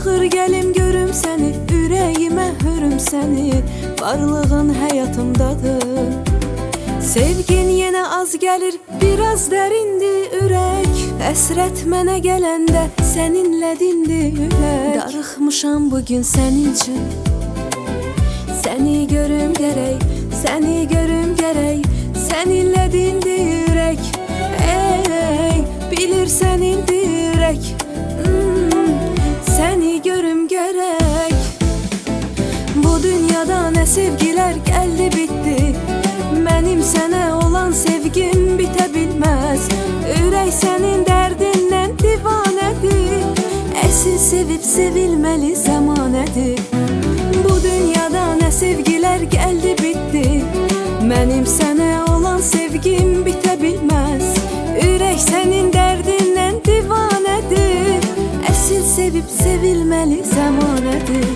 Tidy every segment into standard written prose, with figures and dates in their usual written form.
Çağır gəlim görüm səni, ürəyimə hürüm səni, varlığın həyatımdadır. Sevgin yenə az gəlir, biraz dərindir ürək. Həsrət mənə gələndə səninlədindir ürək. Darıxmışam bugün sənin üçün, səni görüm gərək, səni görüm gərək. Səninlədindir ürək, ey, bilirsən indi ürək. Səni görüm gərək. Bu dünyada nə sevgilər gəldi bitdi, mənim sənə olan sevgim bitə bilməz. Ürək sənin dərdindən divanədir, əsil sevib sevilməli zəmanədir. Bu dünyada nə sevgilər gəldi bitdi, mənim sənə olan sevgim bitə bilməz. Ürək sənin dərdindən divanədir, əsil sevib sevilməli zəmanədir.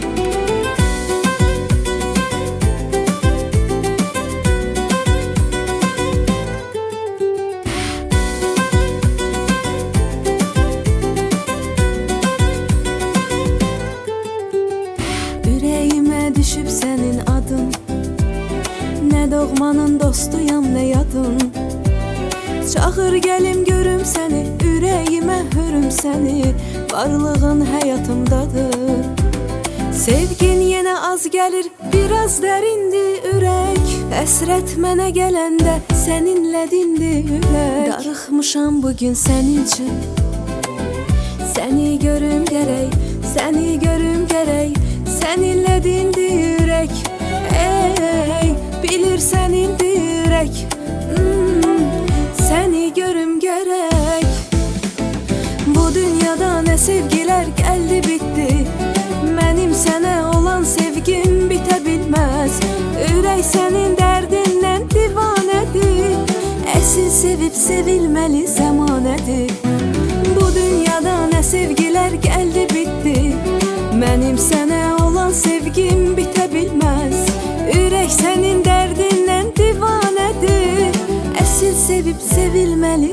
Ürəyimə düşüb sənin adın, nə doğmanın dostuyam, nə yadın. Çağır gəlim görüm səni, ürəyimə hürüm səni, varlığın həyatımdadır. Sevgin yenə az gəlir, biraz dərindir ürək. Həsrət mənə gələndə səninlədindir ürək. Darıxmışam bugün sənin üçün, səni görüm gərək, səni görüm gərək. Səninlədindir ürək, ey, bilirsən indi ürək. Səni görüm gərək. Bu dünyada nə sevgilər gəldi bitdi, mənim sənə olan sevgim bitə bilməz. Ürək sənin dərdindən divanədir, əsil sevib sevilməli zəmanədir. Bu dünyada nə sevgilər gəldi bitdi, mənim sənə olan sevgim bitə bilməz. Ürək sənin dərdindən divanədir, əsil sevib sevilməli